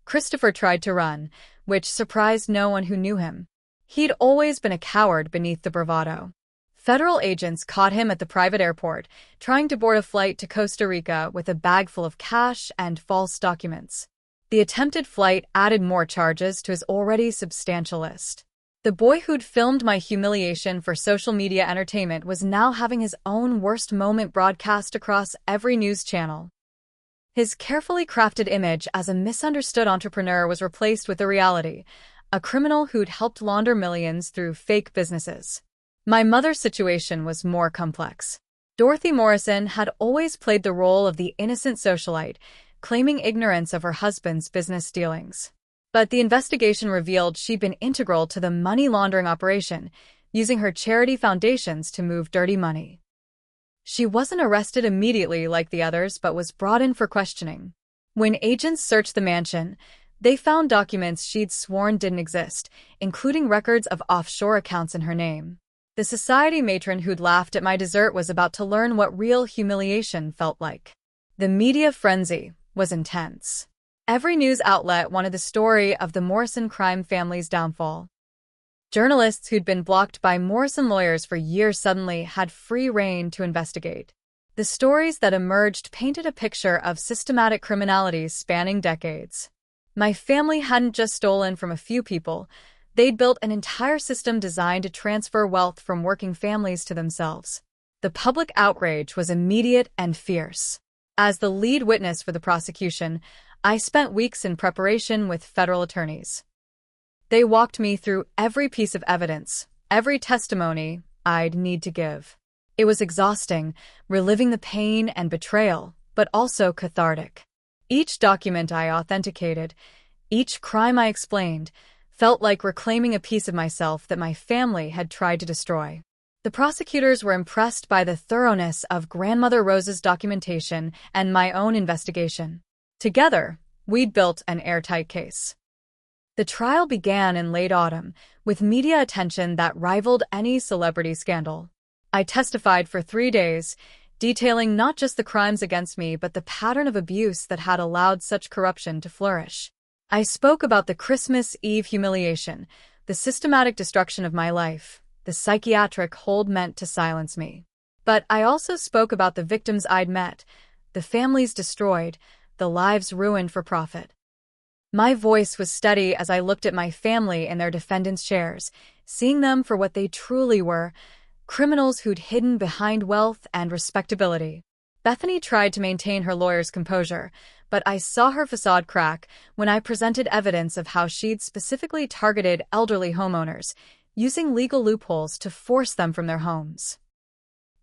Christopher tried to run, which surprised no one who knew him. He'd always been a coward beneath the bravado. Federal agents caught him at the private airport, trying to board a flight to Costa Rica with a bag full of cash and false documents. The attempted flight added more charges to his already substantial list. The boy who'd filmed my humiliation for social media entertainment was now having his own worst moment broadcast across every news channel. His carefully crafted image as a misunderstood entrepreneur was replaced with a reality, a criminal who'd helped launder millions through fake businesses. My mother's situation was more complex. Dorothy Morrison had always played the role of the innocent socialite, claiming ignorance of her husband's business dealings. But the investigation revealed she'd been integral to the money laundering operation, using her charity foundations to move dirty money. She wasn't arrested immediately like the others, but was brought in for questioning. When agents searched the mansion, they found documents she'd sworn didn't exist, including records of offshore accounts in her name. The society matron who'd laughed at my dessert was about to learn what real humiliation felt like. The media frenzy was intense. Every news outlet wanted the story of the Morrison crime family's downfall. Journalists who'd been blocked by Morrison lawyers for years suddenly had free rein to investigate. The stories that emerged painted a picture of systematic criminality spanning decades. My family hadn't just stolen from a few people. They'd built an entire system designed to transfer wealth from working families to themselves. The public outrage was immediate and fierce. As the lead witness for the prosecution, I spent weeks in preparation with federal attorneys. They walked me through every piece of evidence, every testimony I'd need to give. It was exhausting, reliving the pain and betrayal, but also cathartic. Each document I authenticated, each crime I explained, felt like reclaiming a piece of myself that my family had tried to destroy. The prosecutors were impressed by the thoroughness of Grandmother Rose's documentation and my own investigation. Together, we'd built an airtight case. The trial began in late autumn, with media attention that rivaled any celebrity scandal. I testified for 3 days, detailing not just the crimes against me but the pattern of abuse that had allowed such corruption to flourish. I spoke about the Christmas Eve humiliation, the systematic destruction of my life, the psychiatric hold meant to silence me. But I also spoke about the victims I'd met, the families destroyed, the lives ruined for profit. My voice was steady as I looked at my family in their defendants' chairs, seeing them for what they truly were, criminals who'd hidden behind wealth and respectability. Bethany tried to maintain her lawyer's composure, but I saw her facade crack when I presented evidence of how she'd specifically targeted elderly homeowners, using legal loopholes to force them from their homes.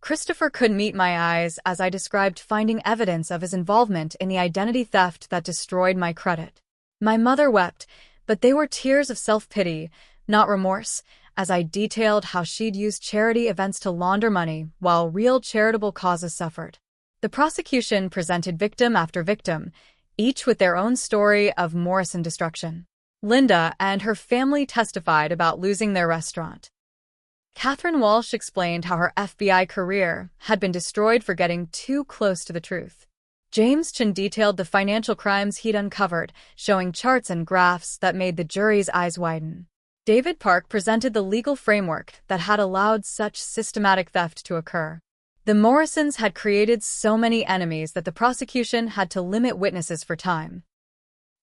Christopher couldn't meet my eyes as I described finding evidence of his involvement in the identity theft that destroyed my credit. My mother wept, but they were tears of self-pity, not remorse, as I detailed how she'd used charity events to launder money while real charitable causes suffered. The prosecution presented victim after victim, each with their own story of Morrison destruction. Linda and her family testified about losing their restaurant. Catherine Walsh explained how her FBI career had been destroyed for getting too close to the truth. James Chin detailed the financial crimes he'd uncovered, showing charts and graphs that made the jury's eyes widen. David Park presented the legal framework that had allowed such systematic theft to occur. The Morrisons had created so many enemies that the prosecution had to limit witnesses for time.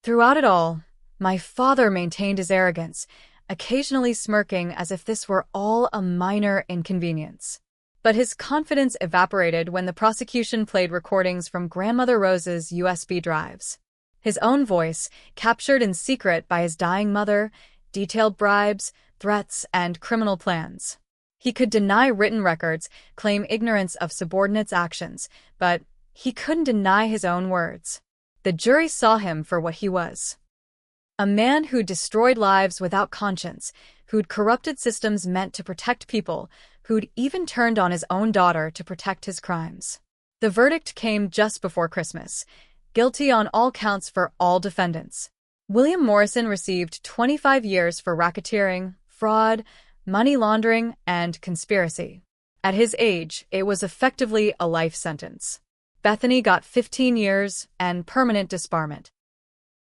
Throughout it all, my father maintained his arrogance, occasionally smirking as if this were all a minor inconvenience. But his confidence evaporated when the prosecution played recordings from Grandmother Rose's USB drives. His own voice, captured in secret by his dying mother, detailed bribes, threats, and criminal plans. He could deny written records, claim ignorance of subordinates' actions, but he couldn't deny his own words. The jury saw him for what he was. A man who destroyed lives without conscience, who'd corrupted systems meant to protect people, who'd even turned on his own daughter to protect his crimes. The verdict came just before Christmas, guilty on all counts for all defendants. William Morrison received 25 years for racketeering, fraud, money laundering, and conspiracy. At his age, it was effectively a life sentence. Bethany got 15 years and permanent disbarment.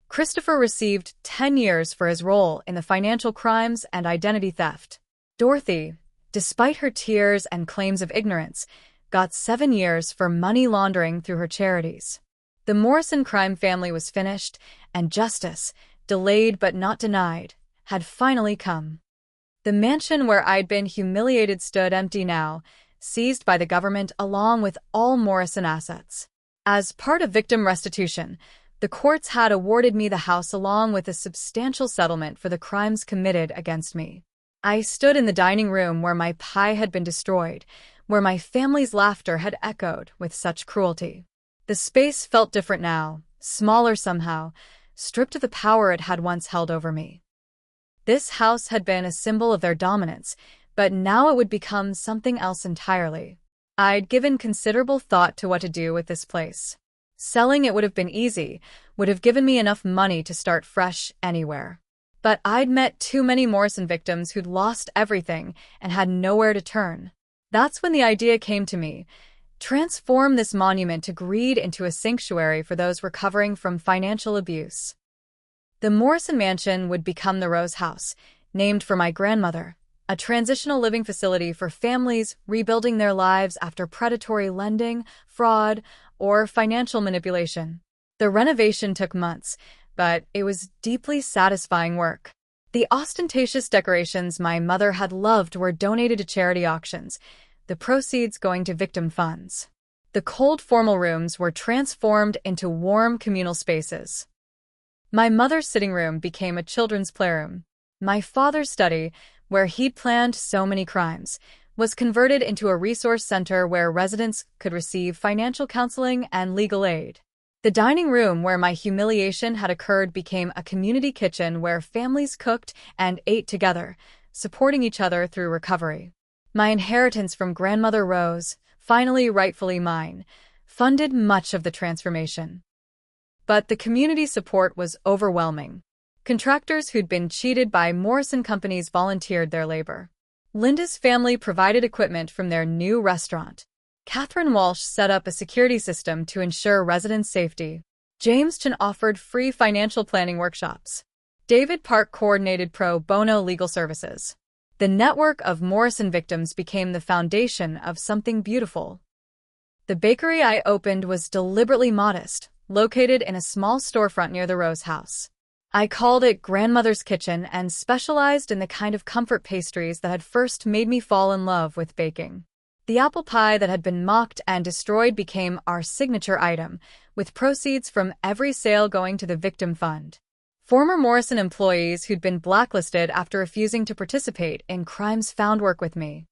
Christopher received 10 years for his role in the financial crimes and identity theft. Dorothy, despite her tears and claims of ignorance, got 7 years for money laundering through her charities. The Morrison crime family was finished, and justice, delayed but not denied, had finally come. The mansion where I'd been humiliated stood empty now, seized by the government along with all Morrison assets. As part of victim restitution, the courts had awarded me the house along with a substantial settlement for the crimes committed against me. I stood in the dining room where my pie had been destroyed, where my family's laughter had echoed with such cruelty. The space felt different now, smaller somehow, stripped of the power it had once held over me. This house had been a symbol of their dominance, but now it would become something else entirely. I'd given considerable thought to what to do with this place. Selling it would have been easy, would have given me enough money to start fresh anywhere. But I'd met too many Morrison victims who'd lost everything and had nowhere to turn. That's when the idea came to me: transform this monument to greed into a sanctuary for those recovering from financial abuse. The Morrison Mansion would become the Rose House, named for my grandmother, a transitional living facility for families rebuilding their lives after predatory lending, fraud, or financial manipulation. The renovation took months, but it was deeply satisfying work. The ostentatious decorations my mother had loved were donated to charity auctions, the proceeds going to victim funds. The cold formal rooms were transformed into warm communal spaces. My mother's sitting room became a children's playroom. My father's study, where he'd planned so many crimes, was converted into a resource center where residents could receive financial counseling and legal aid. The dining room where my humiliation had occurred became a community kitchen where families cooked and ate together, supporting each other through recovery. My inheritance from Grandmother Rose, finally rightfully mine, funded much of the transformation. But the community support was overwhelming. Contractors who'd been cheated by Morrison companies volunteered their labor. Linda's family provided equipment from their new restaurant. Catherine Walsh set up a security system to ensure residents' safety. James Chan offered free financial planning workshops. David Park coordinated pro bono legal services. The network of Morrison victims became the foundation of something beautiful. The bakery I opened was deliberately modest, located in a small storefront near the Rose House. I called it Grandmother's Kitchen and specialized in the kind of comfort pastries that had first made me fall in love with baking. The apple pie that had been mocked and destroyed became our signature item, with proceeds from every sale going to the victim fund. Former Morrison employees who'd been blacklisted after refusing to participate in crimes found work with me.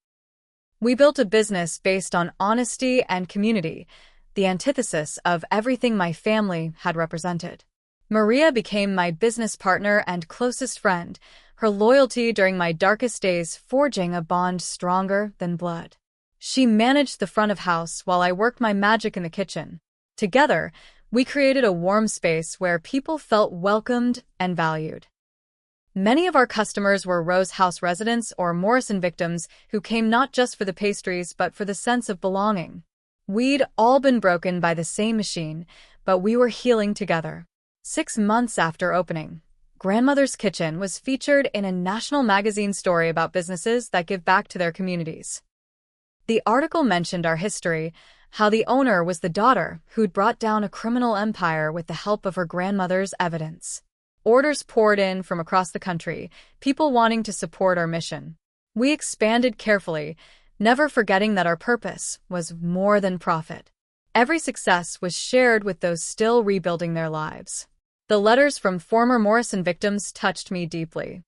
We built a business based on honesty and community, the antithesis of everything my family had represented. Maria became my business partner and closest friend, her loyalty during my darkest days forging a bond stronger than blood. She managed the front of house while I worked my magic in the kitchen. Together, we created a warm space where people felt welcomed and valued. Many of our customers were Rose House residents or Morrison victims who came not just for the pastries but for the sense of belonging. We'd all been broken by the same machine, but we were healing together. 6 months after opening, Grandmother's Kitchen was featured in a national magazine story about businesses that give back to their communities. The article mentioned our history, how the owner was the daughter who'd brought down a criminal empire with the help of her grandmother's evidence. Orders poured in from across the country, people wanting to support our mission. We expanded carefully, never forgetting that our purpose was more than profit. Every success was shared with those still rebuilding their lives. The letters from former Morrison victims touched me deeply.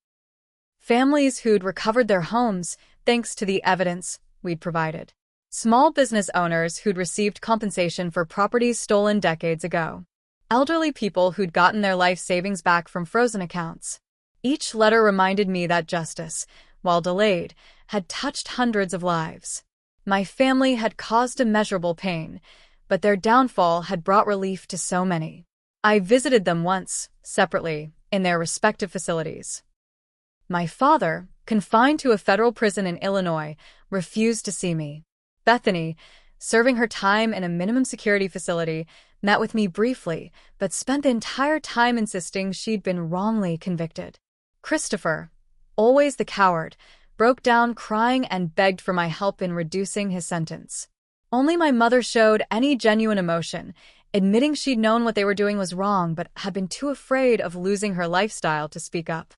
Families who'd recovered their homes thanks to the evidence we'd provided. Small business owners who'd received compensation for properties stolen decades ago. Elderly people who'd gotten their life savings back from frozen accounts. Each letter reminded me that justice, while delayed, had touched hundreds of lives. My family had caused immeasurable pain, but their downfall had brought relief to so many. I visited them once, separately, in their respective facilities. My father, confined to a federal prison in Illinois, refused to see me. Bethany, serving her time in a minimum security facility, met with me briefly, but spent the entire time insisting she'd been wrongly convicted. Christopher, always the coward, broke down crying and begged for my help in reducing his sentence. Only my mother showed any genuine emotion, admitting she'd known what they were doing was wrong but had been too afraid of losing her lifestyle to speak up.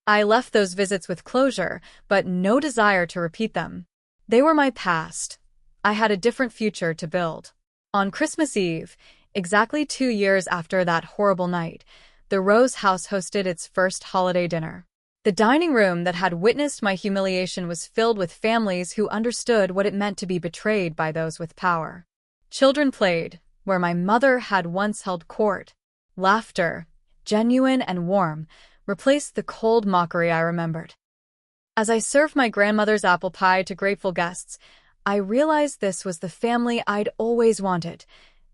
I left those visits with closure, but no desire to repeat them. They were my past. I had a different future to build. On Christmas Eve, exactly 2 years after that horrible night, the Rose House hosted its first holiday dinner. The dining room that had witnessed my humiliation was filled with families who understood what it meant to be betrayed by those with power. Children played, where my mother had once held court. Laughter, genuine and warm, replaced the cold mockery I remembered. As I served my grandmother's apple pie to grateful guests, I realized this was the family I'd always wanted.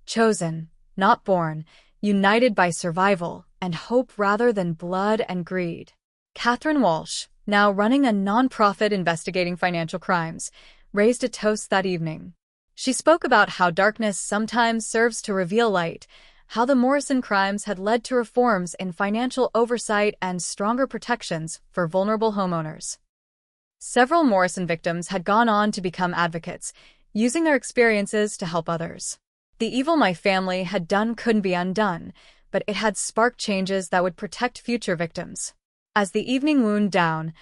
Chosen, not born, united by survival and hope rather than blood and greed. Catherine Walsh, now running a nonprofit investigating financial crimes, raised a toast that evening. She spoke about how darkness sometimes serves to reveal light, how the Morrison crimes had led to reforms in financial oversight and stronger protections for vulnerable homeowners. Several Morrison victims had gone on to become advocates, using their experiences to help others. The evil my family had done couldn't be undone, but it had sparked changes that would protect future victims. As the evening wound down,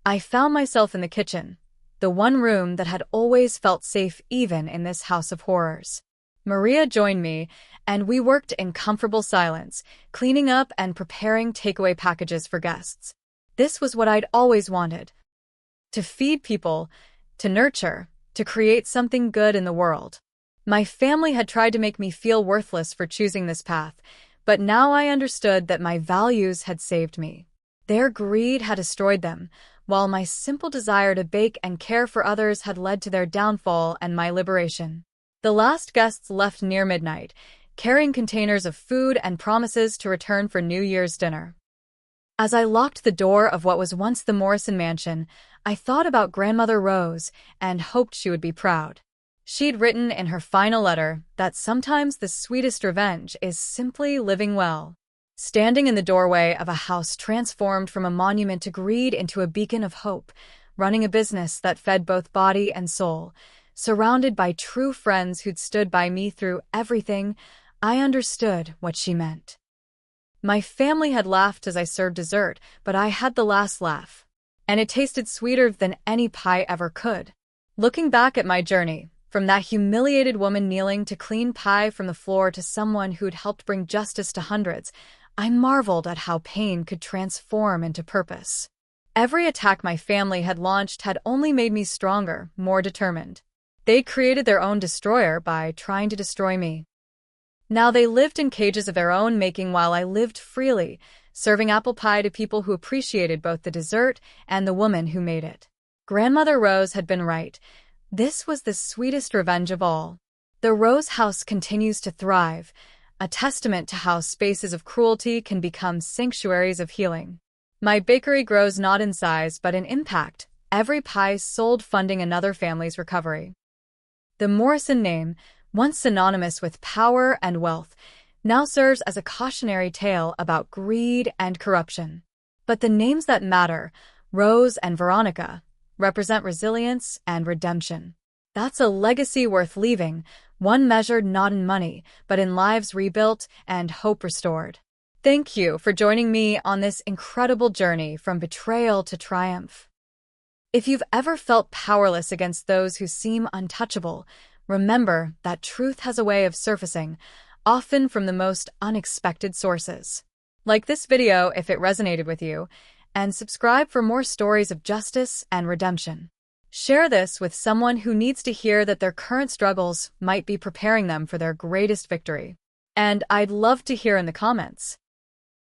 I found myself in the kitchen, the one room that had always felt safe even in this house of horrors. Maria joined me, and we worked in comfortable silence, cleaning up and preparing takeaway packages for guests. This was what I'd always wanted. To feed people, to nurture, to create something good in the world. My family had tried to make me feel worthless for choosing this path, but now I understood that my values had saved me. Their greed had destroyed them, while my simple desire to bake and care for others had led to their downfall and my liberation. The last guests left near midnight, carrying containers of food and promises to return for New Year's dinner. As I locked the door of what was once the Morrison mansion, I thought about Grandmother Rose and hoped she would be proud. She'd written in her final letter that sometimes the sweetest revenge is simply living well. Standing in the doorway of a house transformed from a monument to greed into a beacon of hope, running a business that fed both body and soul, surrounded by true friends who'd stood by me through everything, I understood what she meant. My family had laughed as I served dessert, but I had the last laugh, and it tasted sweeter than any pie ever could. Looking back at my journey, from that humiliated woman kneeling to clean pie from the floor to someone who'd helped bring justice to hundreds, I marveled at how pain could transform into purpose. Every attack my family had launched had only made me stronger, more determined. They'd created their own destroyer by trying to destroy me. Now they lived in cages of their own making while I lived freely, serving apple pie to people who appreciated both the dessert and the woman who made it. Grandmother Rose had been right. This was the sweetest revenge of all. The Rose House continues to thrive, a testament to how spaces of cruelty can become sanctuaries of healing. My bakery grows not in size but in impact, every pie sold funding another family's recovery. The Morrison name, once synonymous with power and wealth, now serves as a cautionary tale about greed and corruption. But the names that matter, Rose and Veronica, represent resilience and redemption. That's a legacy worth leaving, one measured not in money, but in lives rebuilt and hope restored. Thank you for joining me on this incredible journey from betrayal to triumph. If you've ever felt powerless against those who seem untouchable, remember that truth has a way of surfacing, often from the most unexpected sources. Like this video if it resonated with you, and subscribe for more stories of justice and redemption. Share this with someone who needs to hear that their current struggles might be preparing them for their greatest victory. And I'd love to hear in the comments.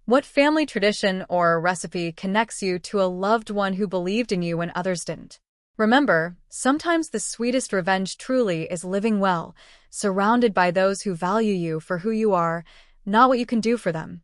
What family tradition or recipe connects you to a loved one who believed in you when others didn't? Remember, sometimes the sweetest revenge truly is living well, surrounded by those who value you for who you are, not what you can do for them.